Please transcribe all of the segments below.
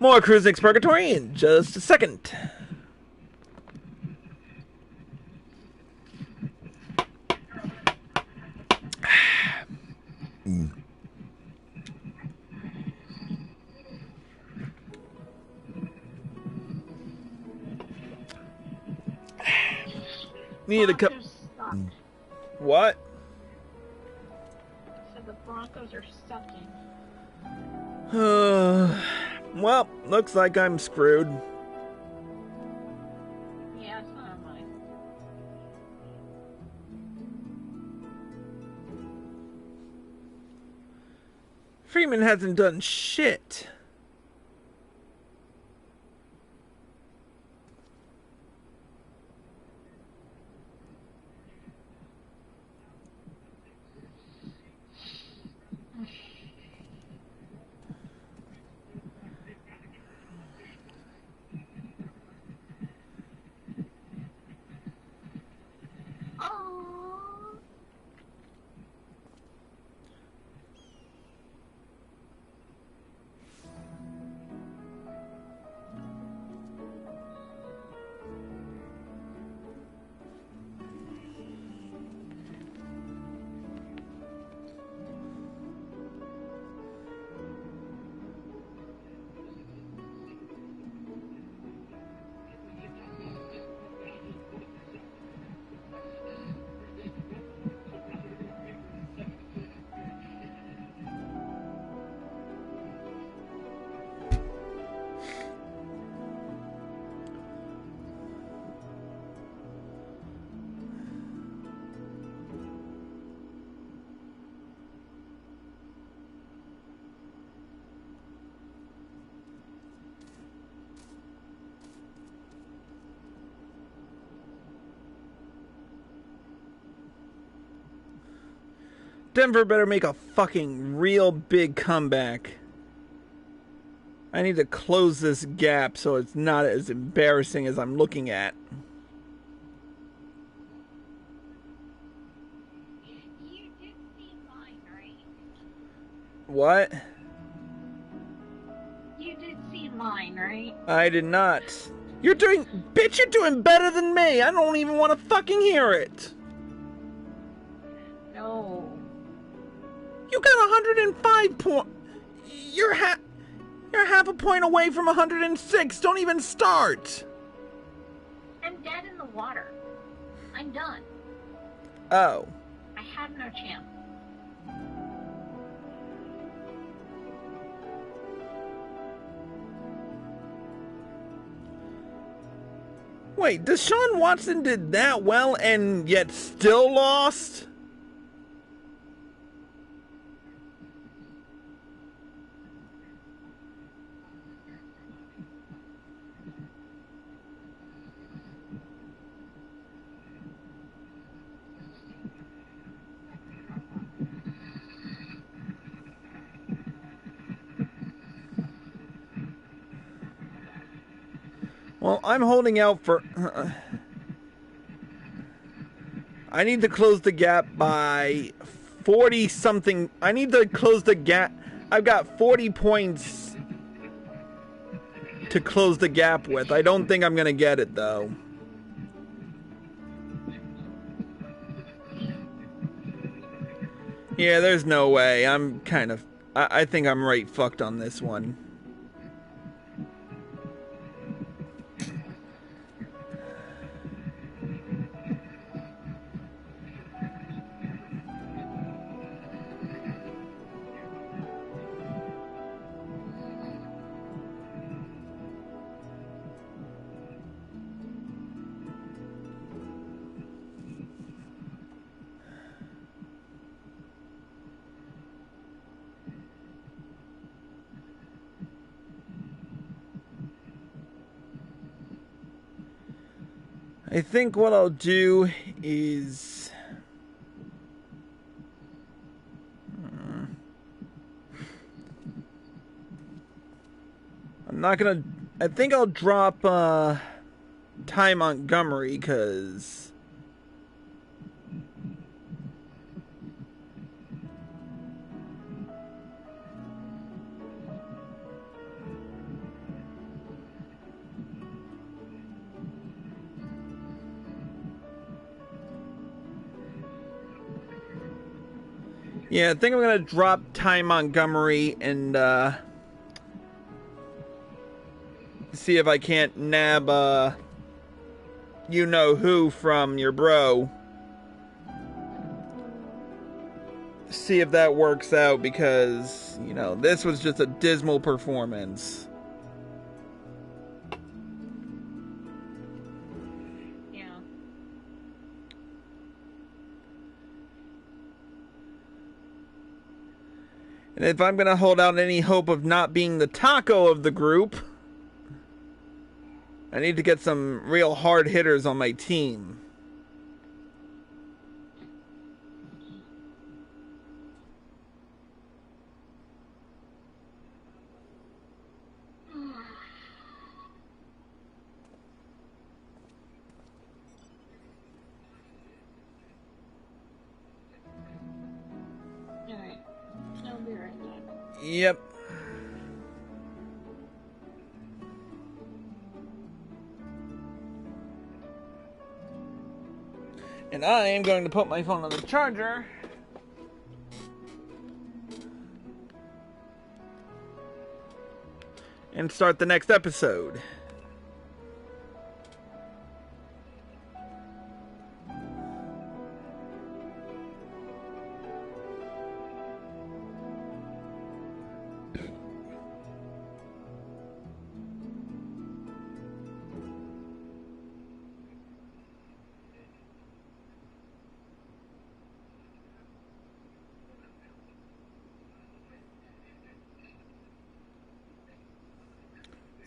More Cruise Next Purgatory in just a second. Need a cup. What? So the Broncos are sucking. Well, looks like I'm screwed. Yeah, it's not mine. Freeman hasn't done shit. Denver better make a fucking real big comeback. I need to close this gap so it's not as embarrassing as I'm looking at. You did see mine, right? What? You did see mine, right? I did not. Bitch, you're doing better than me. I don't even want to fucking hear it. No. You got 105 points. You're half a point away from 106. Don't even start. I'm dead in the water. I'm done. Oh. I have no chance. Wait, Deshaun Watson did that well and yet still lost? Well, I'm holding out for... I need to close the gap by 40-something. I need to close the gap. I've got 40 points to close the gap with. I don't think I'm going to get it, though. Yeah, there's no way. I'm kind of... I think I'm right fucked on this one. I think what I'll do is... I'm not gonna... I think I'll drop Ty Montgomery, because... Yeah, I think I'm gonna drop Ty Montgomery and see if I can't nab you know who from your bro. See if that works out, because, you know, this was just a dismal performance. Yeah. And if I'm gonna hold out any hope of not being the taco of the group, I need to get some real hard hitters on my team. Alright. I'll be right back. Yep. And I am going to put my phone on the charger. And start the next episode.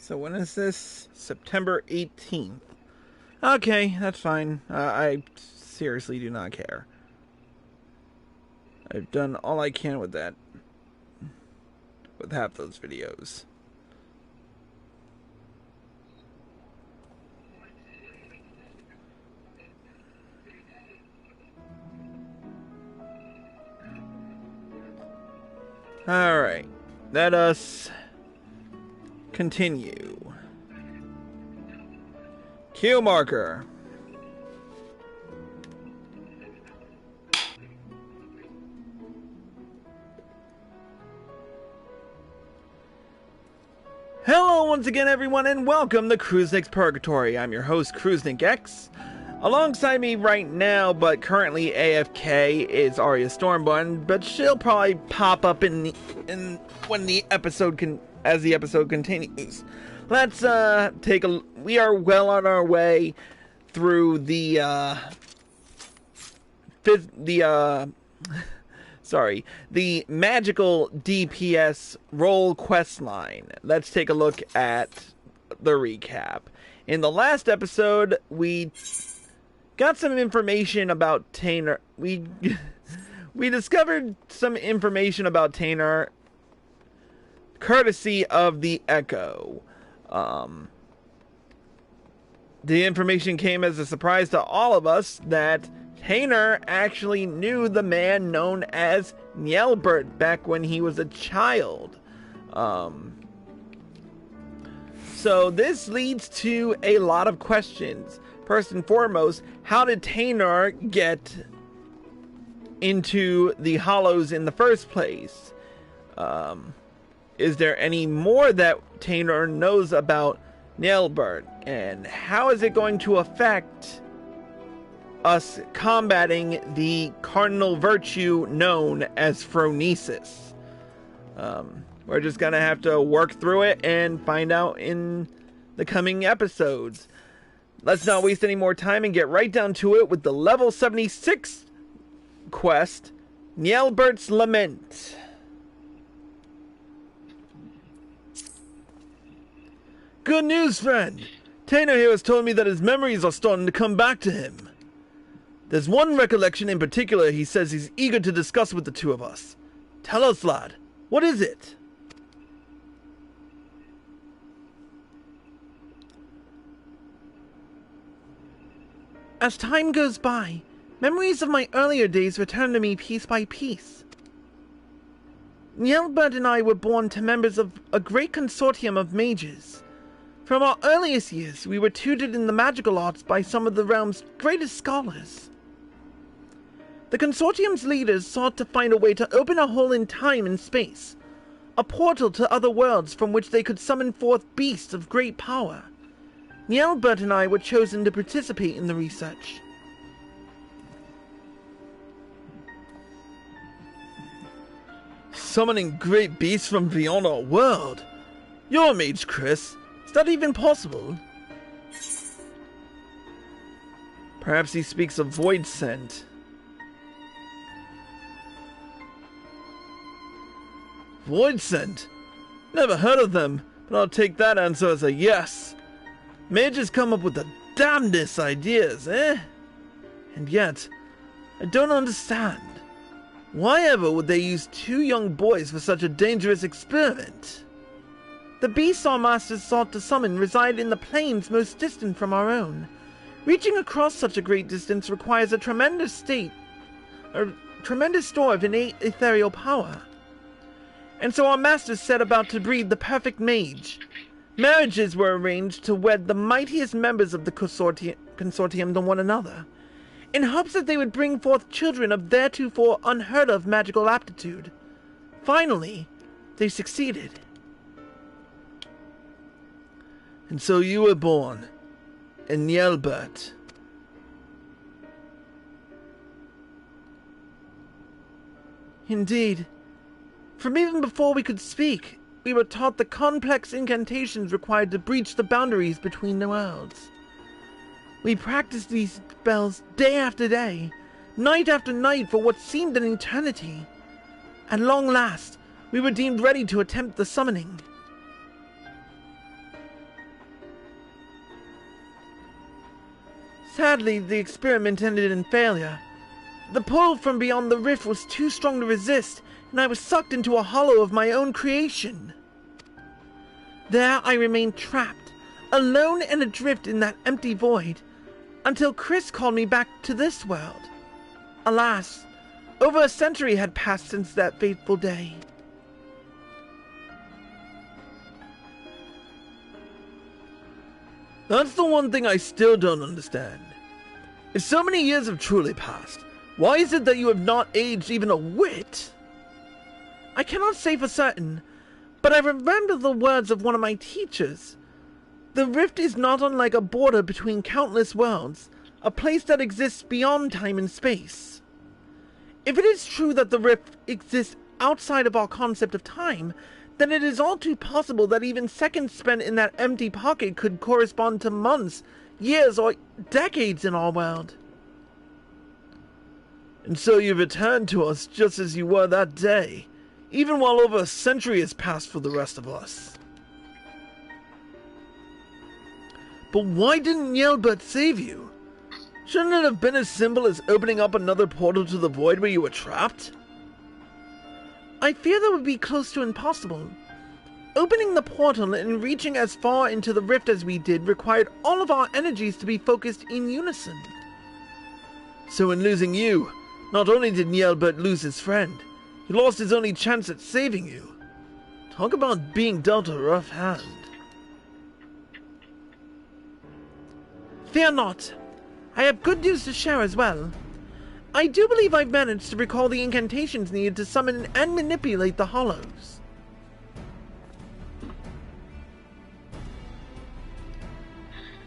So when is this? September 18th. Okay, that's fine. I seriously do not care. I've done all I can with that. With half those videos. Alright. Let us continue. Cue marker. Hello once again everyone, and welcome to Kruznik's Purgatory. I'm your host Kruznik X. Alongside me right now, but currently AFK, is Arya Stormborn, but she'll probably pop up in when the episode as the episode continues. Let's take a. We are well on our way through the Magical DPS role quest line. Let's take a look at the recap. In the last episode, we got some information about Tainer. We discovered some information about Tainer, courtesy of the Echo. The information came as a surprise to all of us that Tainer actually knew the man known as Nyelbert back when he was a child. So this leads to a lot of questions. First and foremost, how did Tainer get into the Hollows in the first place? Is there any more that Tainer knows about Nyelbert? And how is it going to affect us combating the cardinal virtue known as phronesis? We're just gonna have to work through it and find out in the coming episodes. Let's not waste any more time and get right down to it with the level 76 quest, Nyelbert's Lament. Good news, friend! Tainer here has told me that his memories are starting to come back to him. There's one recollection in particular he says he's eager to discuss with the two of us. Tell us, lad. What is it? As time goes by, memories of my earlier days return to me piece by piece. Nyelbert and I were born to members of a great consortium of mages. From our earliest years, we were tutored in the magical arts by some of the realm's greatest scholars. The consortium's leaders sought to find a way to open a hole in time and space, a portal to other worlds from which they could summon forth beasts of great power. Nyelbert and I were chosen to participate in the research. Summoning great beasts from beyond our world? You're a mage, Chris. Is that even possible? Perhaps he speaks of void scent. Void scent? Never heard of them, but I'll take that answer as a yes. Mages come up with the damnedest ideas, eh? And yet, I don't understand. Why ever would they use 2 young boys for such a dangerous experiment? The beasts our masters sought to summon reside in the planes most distant from our own. Reaching across such a great distance requires a tremendous store of innate ethereal power. And so our masters set about to breed the perfect mage. Marriages were arranged to wed the mightiest members of the consortium to one another, in hopes that they would bring forth children of theretofore unheard-of magical aptitude. Finally, they succeeded. And so you were born, in Nyelbert. Indeed. From even before we could speak, we were taught the complex incantations required to breach the boundaries between the worlds. We practiced these spells day after day, night after night for what seemed an eternity. At long last, we were deemed ready to attempt the summoning. Sadly, the experiment ended in failure. The pull from beyond the rift was too strong to resist, and I was sucked into a hollow of my own creation. There I remained trapped, alone and adrift in that empty void, until Chris called me back to this world. Alas, over a century had passed since that fateful day. That's the one thing I still don't understand. If so many years have truly passed, why is it that you have not aged even a whit? I cannot say for certain, but I remember the words of one of my teachers. The rift is not unlike a border between countless worlds, a place that exists beyond time and space. If it is true that the rift exists outside of our concept of time, then it is all too possible that even seconds spent in that empty pocket could correspond to months, years, or decades in our world. And so you returned to us just as you were that day, even while over a century has passed for the rest of us. But why didn't Nyelbert save you? Shouldn't it have been as simple as opening up another portal to the void where you were trapped? I fear that would be close to impossible. Opening the portal and reaching as far into the rift as we did required all of our energies to be focused in unison. So in losing you, not only did Nyelbert lose his friend, he lost his only chance at saving you. Talk about being dealt a rough hand. Fear not. I have good news to share as well. I do believe I've managed to recall the incantations needed to summon and manipulate the hollows.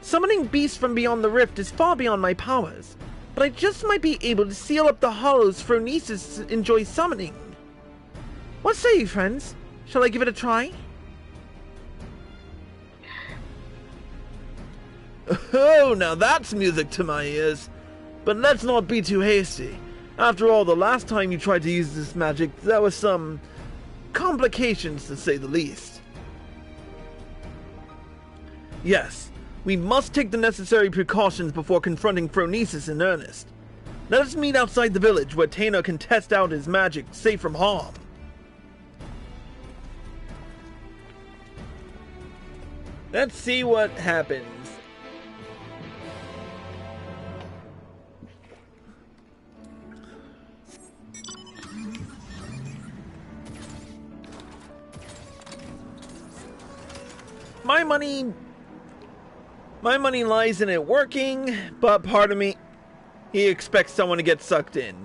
Summoning beasts from beyond the rift is far beyond my powers, but I just might be able to seal up the hollows Phronesis enjoys summoning. What say you, friends? Shall I give it a try? Oh, now that's music to my ears. But let's not be too hasty. After all, the last time you tried to use this magic, there were some complications, to say the least. Yes, we must take the necessary precautions before confronting Phronesis in earnest. Let us meet outside the village, where Tainer can test out his magic, safe from harm. Let's see what happens. My money lies in it working, but part of me, he expects someone to get sucked in.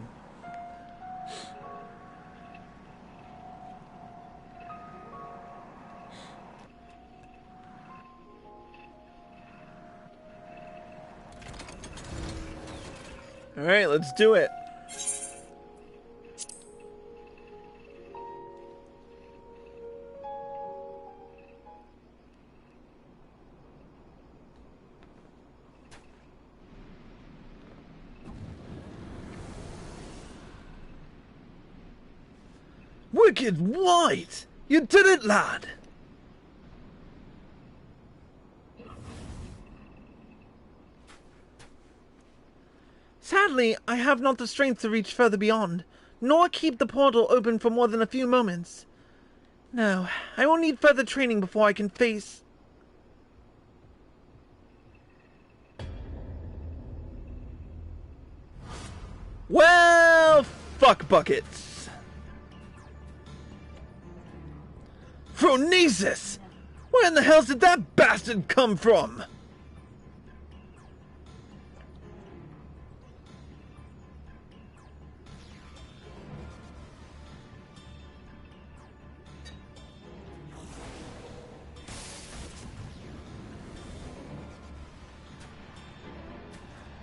Alright, let's do it. Wicked White! You did it, lad! Sadly, I have not the strength to reach further beyond, nor keep the portal open for more than a few moments. No, I will need further training before I can face... Well, fuck buckets. Phronesis! Where in the hell did that bastard come from?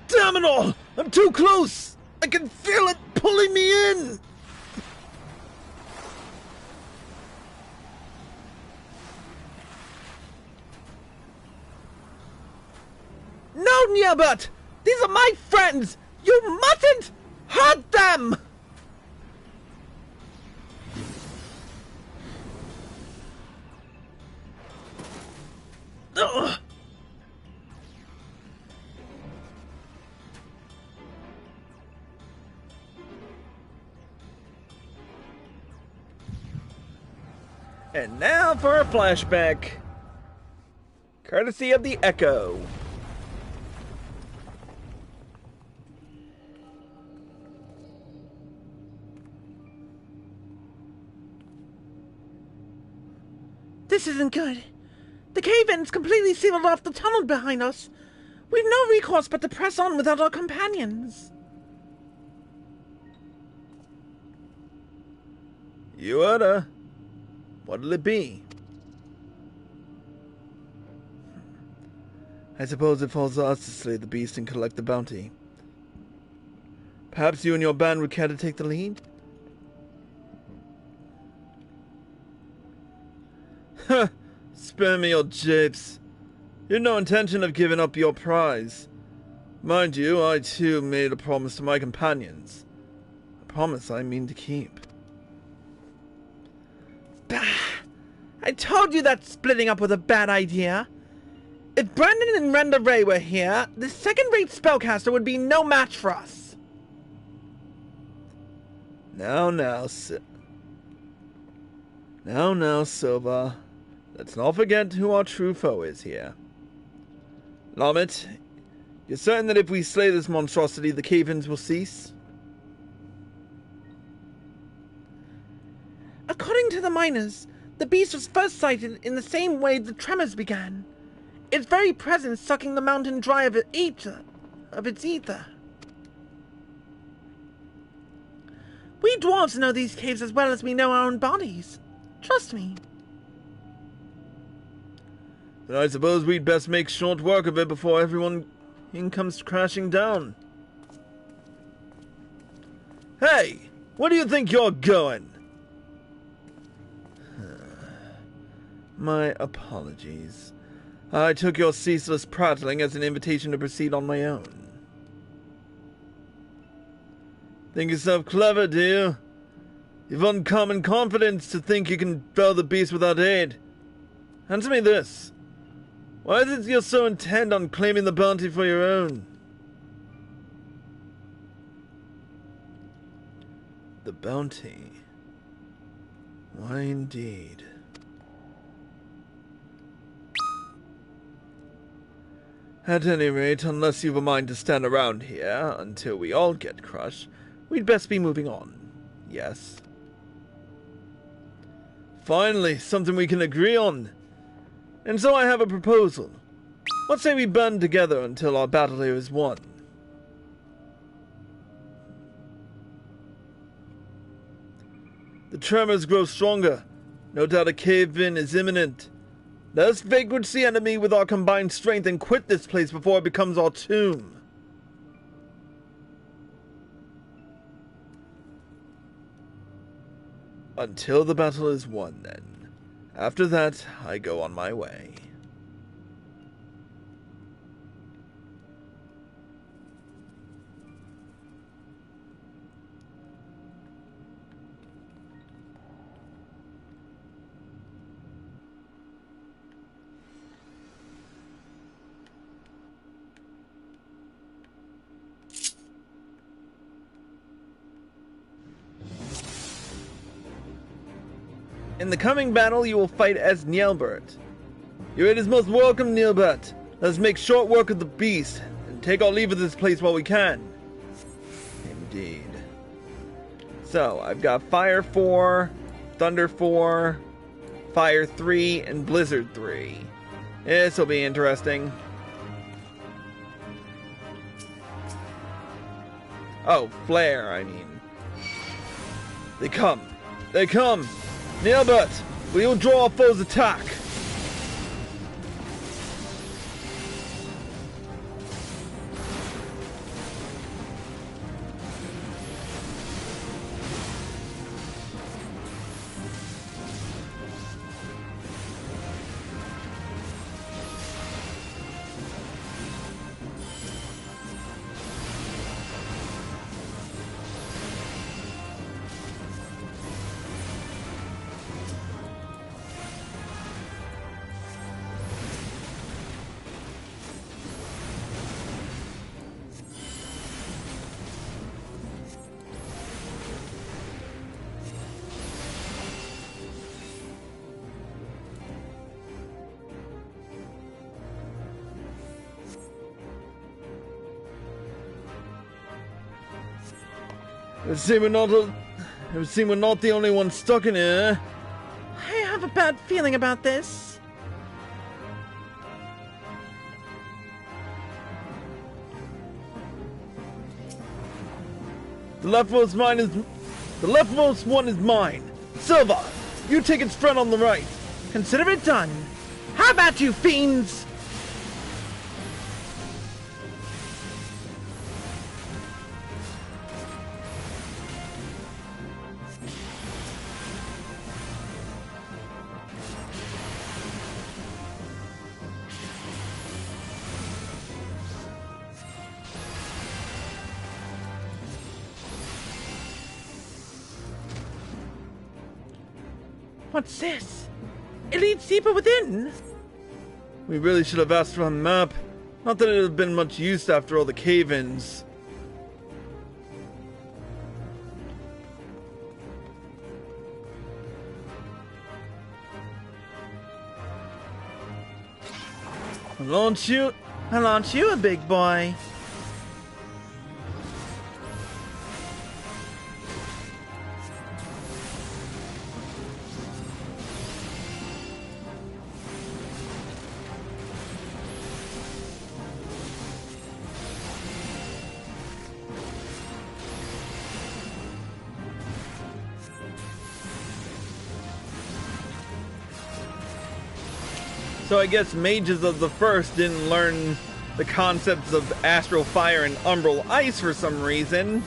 Damn it all! I'm too close! I can feel it pulling me in! No, Nyelbert! These are my friends! You mustn't hurt them! Ugh. And now for a flashback. Courtesy of the Echo. This isn't good. The cave-in's completely sealed off the tunnel behind us. We've no recourse but to press on without our companions. You oughta. What'll it be? I suppose it falls to us to slay the beast and collect the bounty. Perhaps you and your band would care to take the lead? Huh! Spare me your japes. You had no intention of giving up your prize. Mind you, I too made a promise to my companions. A promise I mean to keep. Bah! I told you that splitting up was a bad idea. If Brandon and Renda Ray were here, the second-rate spellcaster would be no match for us. Now, Silva. Let's not forget who our true foe is here. Lament, you're certain that if we slay this monstrosity, the cave-ins will cease? According to the miners, the beast was first sighted in the same way the tremors began. Its very presence sucking the mountain dry of its ether. We dwarves know these caves as well as we know our own bodies. Trust me. Then I suppose we'd best make short work of it before everyone comes crashing down. Hey! Where do you think you're going? My apologies. I took your ceaseless prattling as an invitation to proceed on my own. Think yourself clever, do you? You've uncommon confidence to think you can fell the beast without aid. Answer me this. Why is it you're so intent on claiming the bounty for your own? The bounty? Why indeed? At any rate, unless you've a mind to stand around here until we all get crushed, we'd best be moving on. Yes? Finally, something we can agree on. And so I have a proposal. What say we band together until our battle here is won? The tremors grow stronger. No doubt a cave-in is imminent. Let us vanquish the enemy with our combined strength and quit this place before it becomes our tomb. Until the battle is won, then. After that, I go on my way. In the coming battle, you will fight as Nyelbert. Your aid is most welcome, Nyelbert. Let us make short work of the beast, and take our leave of this place while we can. Indeed. So, I've got Fire 4, Thunder 4, Fire 3, and Blizzard 3. This will be interesting. Oh, Flare, I mean. They come. They come! Nyelbert, we will draw our foe's attack. It would seem we're not the only ones stuck in here. I have a bad feeling about this. The leftmost one is mine. Silva, you take its front on the right. Consider it done. How about you, fiends? What's this? It leads deeper within. We really should have asked for a map. Not that it would have been much use after all the cave-ins. Well, aren't you a big boy? So I guess mages of the first didn't learn the concepts of astral fire and umbral ice for some reason.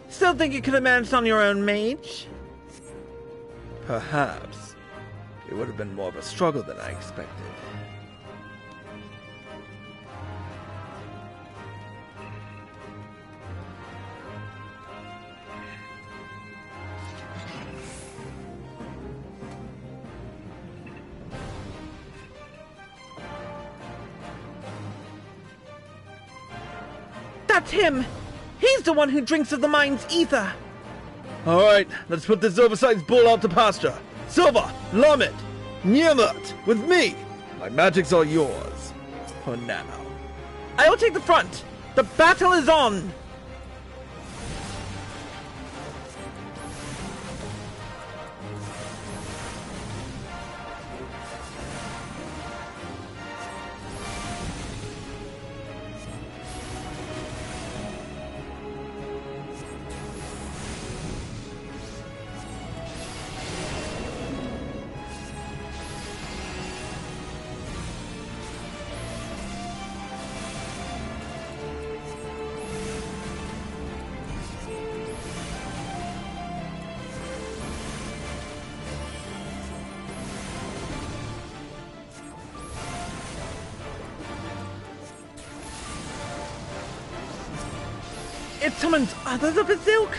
Still think you could have managed on your own, mage? Perhaps. It would have been more of a struggle than I expected. That's him! He's the one who drinks of the mind's ether! Alright, let's put this oversized bull out to pasture. Silva, Lament, Nyelbert, with me! My magic's all yours. For now. I will take the front! The battle is on! it summons others of its ilk?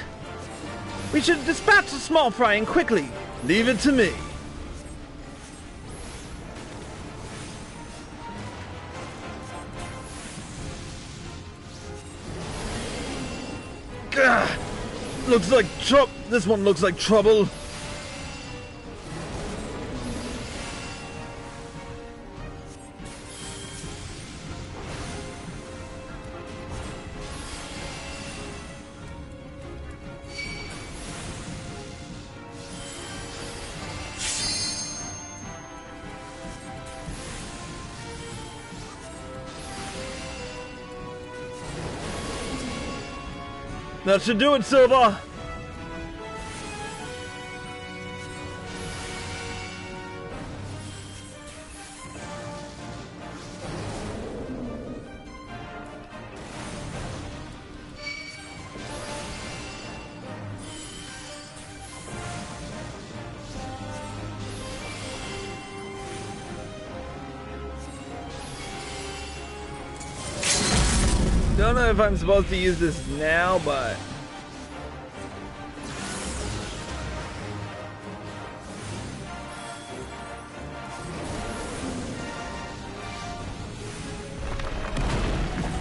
We should dispatch the small fry and quickly. Leave it to me. Gah! Looks like this one looks like trouble. That should do it, Silva. Don't know if I'm supposed to use this now, but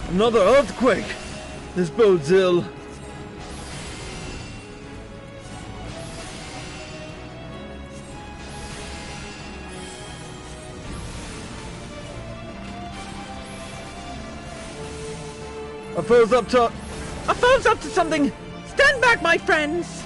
another earthquake! This bodes ill. A foe's up to something! Stand back, my friends!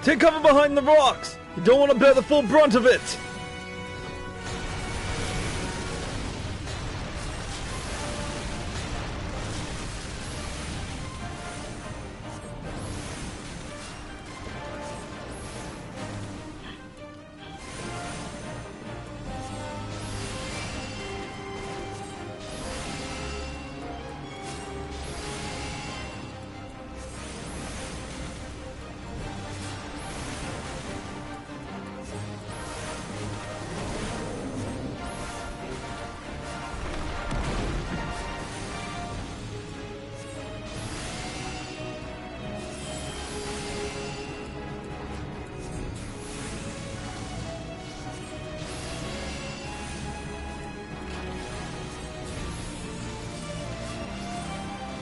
Take cover behind the rocks! You don't want to bear the full brunt of it!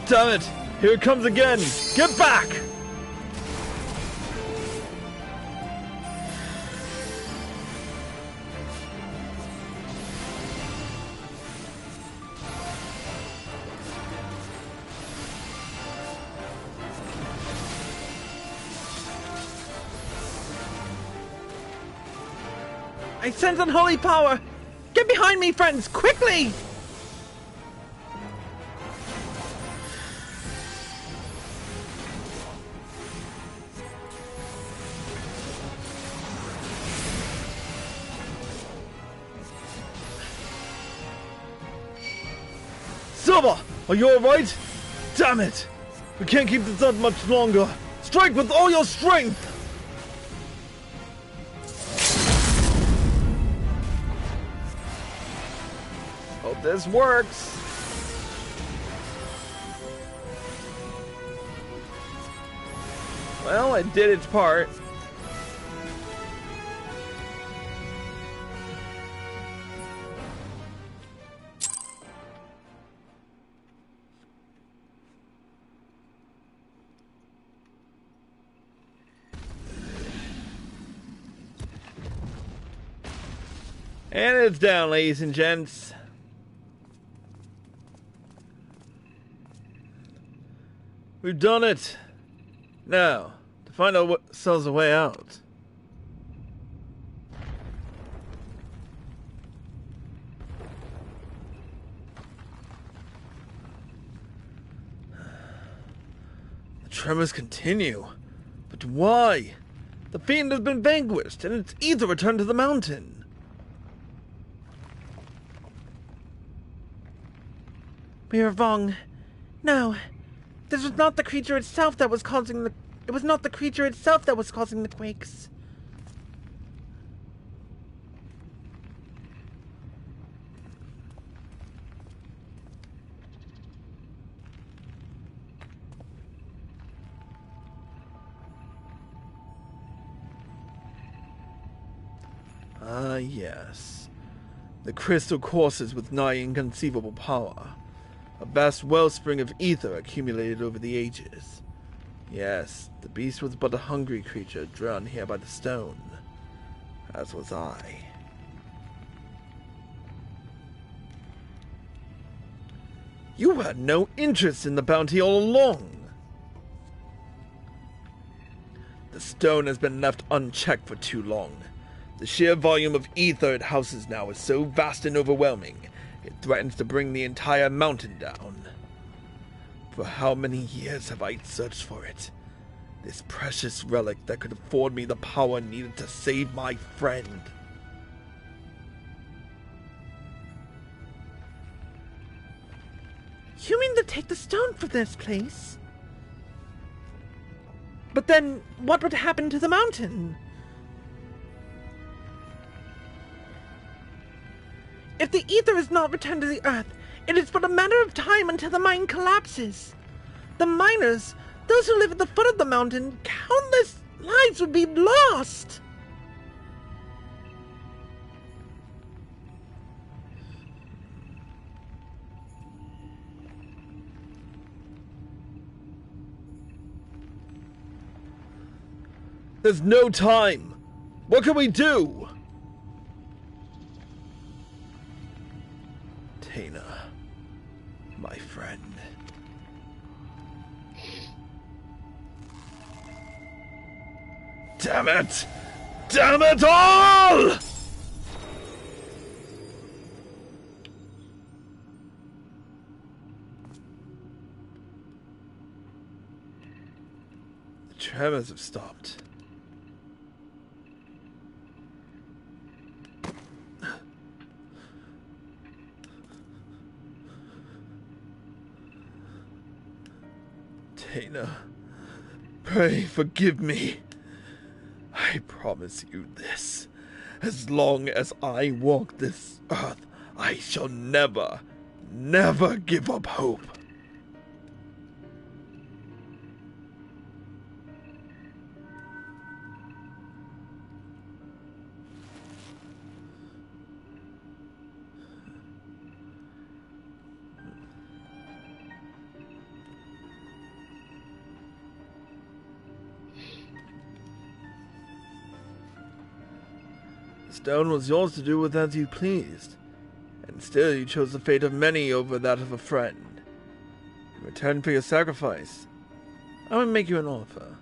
Damn it! Here it comes again! Get back! I sense unholy power! Get behind me, friends, quickly! Silva, are you alright? Damn it! We can't keep this up much longer. Strike with all your strength! Hope this works. Well, it did its part. And it's down, ladies and gents. We've done it. Now, to find out what sells a way out. The tremors continue. But why? The fiend has been vanquished, and its ether returned to the mountain. We are wrong. No, this was not the creature itself that was causing the... It was not the creature itself that was causing the quakes. Ah, yes. The crystal courses with nigh inconceivable power. A vast wellspring of ether accumulated over the ages. Yes, the beast was but a hungry creature drawn here by the stone. As was I. You had no interest in the bounty all along. The stone has been left unchecked for too long. The sheer volume of ether it houses now is so vast and overwhelming, it threatens to bring the entire mountain down. For how many years have I searched for it? This precious relic that could afford me the power needed to save my friend. You mean to take the stone from this place? But then, what would happen to the mountain? If the ether is not returned to the earth, it is but a matter of time until the mine collapses. The miners, those who live at the foot of the mountain, countless lives would be lost. There's no time. What can we do? Tana, my friend. Damn it! Damn it all! The tremors have stopped. Tana, pray forgive me. I promise you this. As long as I walk this earth, I shall never, never give up hope. The stone was yours to do with as you pleased, and still you chose the fate of many over that of a friend. In return for your sacrifice, I will make you an offer.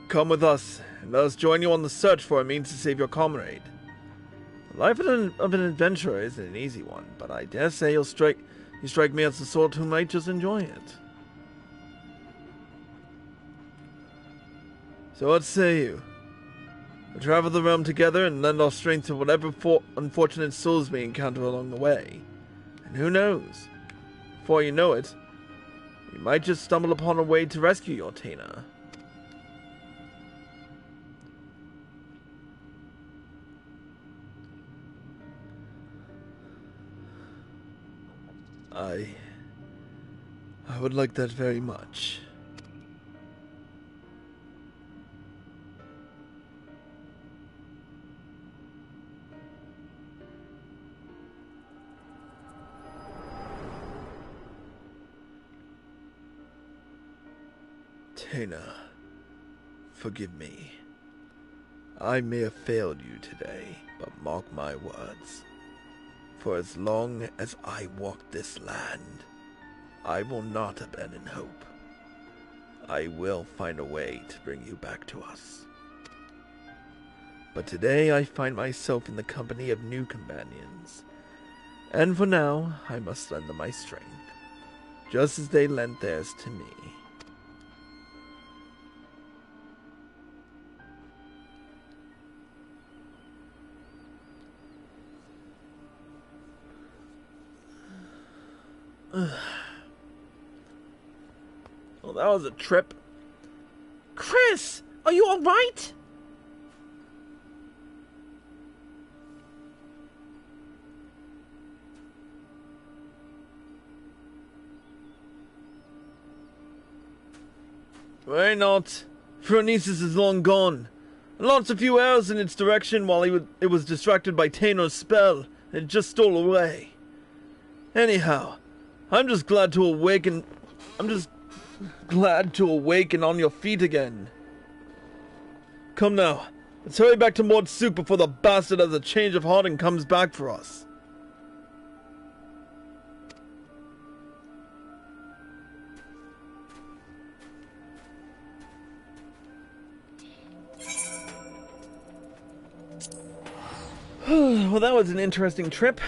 Come with us, and let us join you on the search for a means to save your comrade. The life of an adventurer isn't an easy one, but I dare say you strike me as the sort who might just enjoy it. So what say you? We'll travel the realm together and lend our strength to whatever unfortunate souls we encounter along the way. And who knows? Before you know it, we might just stumble upon a way to rescue your Tana. I would like that very much. Tana, forgive me. I may have failed you today, but mark my words. For as long as I walk this land, I will not abandon hope. I will find a way to bring you back to us. But today I find myself in the company of new companions, and for now I must lend them my strength, just as they lent theirs to me. Well, that was a trip. Chris, are you all right? Why not? Phronesis is long gone. I launched a few arrows in its direction while it was distracted by Tanor's spell, and it just stole away. Anyhow, I'm just glad to awaken on your feet again. Come now, let's hurry back to Mort Soup before the bastard has a change of heart and comes back for us. Well, that was an interesting trip.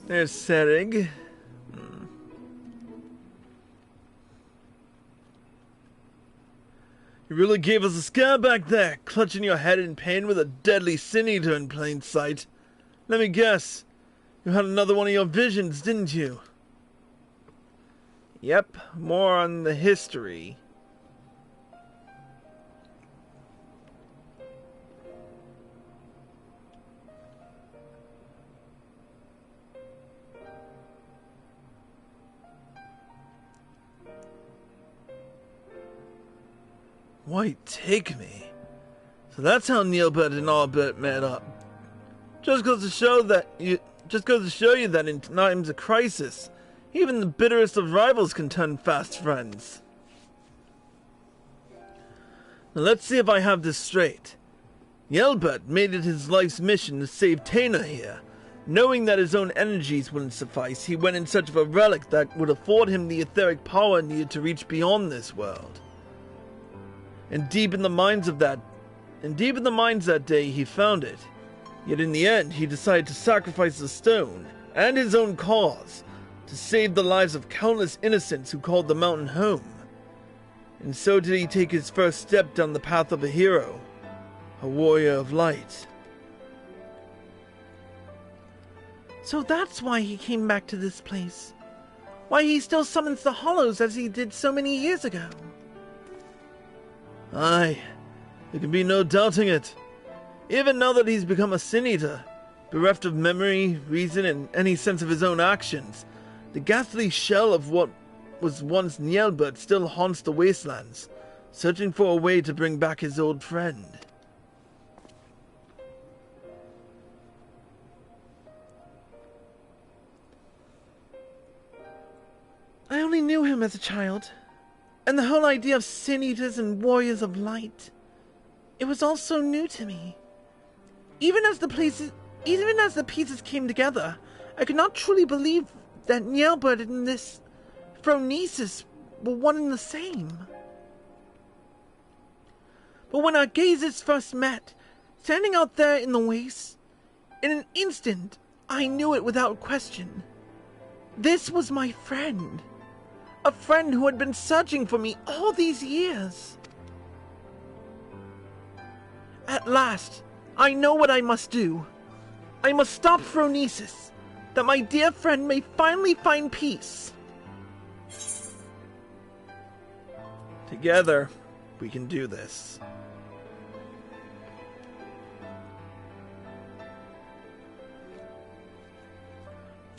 There's Cerigg. You really gave us a scare back there, clutching your head in pain with a deadly sin eater in plain sight. Let me guess, you had another one of your visions, didn't you? Yep, more on the history. Why take me? So that's how Nyelbert and Albert met up. Just goes to show you that in times of crisis, even the bitterest of rivals can turn fast friends. Now let's see if I have this straight. Nyelbert made it his life's mission to save Tanner here. Knowing that his own energies wouldn't suffice, he went in search of a relic that would afford him the etheric power needed to reach beyond this world. And deep in the minds that day, he found it. Yet in the end, he decided to sacrifice the stone and his own cause to save the lives of countless innocents who called the mountain home. And so did he take his first step down the path of a hero, a warrior of light. So that's why he came back to this place. Why he still summons the hollows as he did so many years ago. Aye, there can be no doubting it. Even now that he's become a sin eater, bereft of memory, reason, and any sense of his own actions, the ghastly shell of what was once Nyelbert still haunts the wastelands, searching for a way to bring back his old friend. I only knew him as a child, and the whole idea of sin eaters and warriors of light, it was all so new to me. Even as the pieces came together, I could not truly believe that Nyelbert and this Phronesis were one and the same. But when our gazes first met, standing out there in the waste, in an instant, I knew it without question. This was my friend. A friend who had been searching for me all these years. At last, I know what I must do. I must stop Phronesis, that my dear friend may finally find peace. Together, we can do this.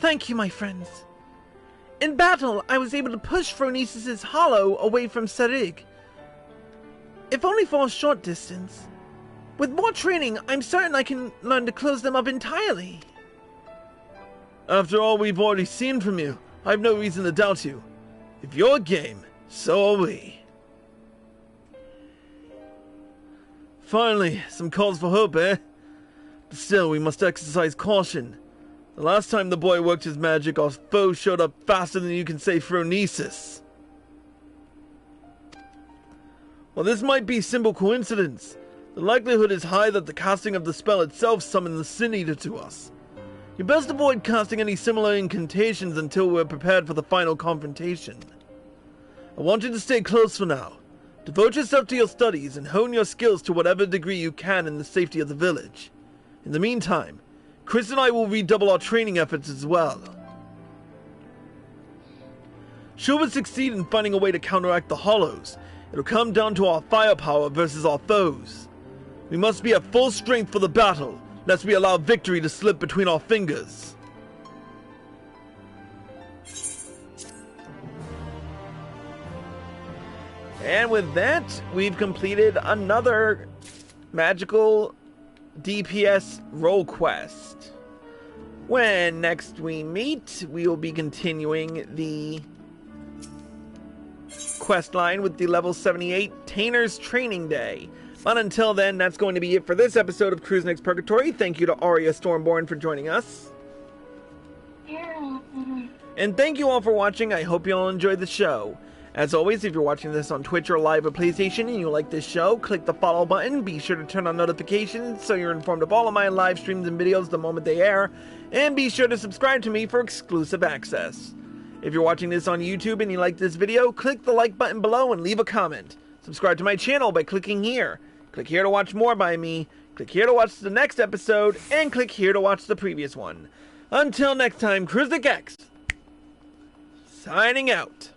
Thank you, my friends. In battle, I was able to push Phronesis' hollow away from Cerigg, if only for a short distance. With more training, I'm certain I can learn to close them up entirely. After all we've already seen from you, I have no reason to doubt you. If you're game, so are we. Finally, some cause for hope, eh? But still, we must exercise caution. The last time the boy worked his magic, our foe showed up faster than you can say Phronesis. While this might be simple coincidence, the likelihood is high that the casting of the spell itself summoned the Sin Eater to us. You best avoid casting any similar incantations until we're prepared for the final confrontation. I want you to stay close for now. Devote yourself to your studies and hone your skills to whatever degree you can in the safety of the village. In the meantime, Chris and I will redouble our training efforts as well. Should we succeed in finding a way to counteract the hollows, it'll come down to our firepower versus our foes. We must be at full strength for the battle, lest we allow victory to slip between our fingers. And with that, we've completed another Magical DPS role quest. When next we meet, we will be continuing the quest line with the level 78 Tainer's Training Day. But until then, that's going to be it for this episode of Cruise Next Purgatory. Thank you to Aria Stormborn for joining us. Yeah. And thank you all for watching. I hope you all enjoyed the show. As always, if you're watching this on Twitch or live or PlayStation and you like this show, click the follow button. Be sure to turn on notifications so you're informed of all of my live streams and videos the moment they air. And be sure to subscribe to me for exclusive access. If you're watching this on YouTube and you like this video, click the like button below and leave a comment. Subscribe to my channel by clicking here. Click here to watch more by me. Click here to watch the next episode. And click here to watch the previous one. Until next time, Cruise X, signing out.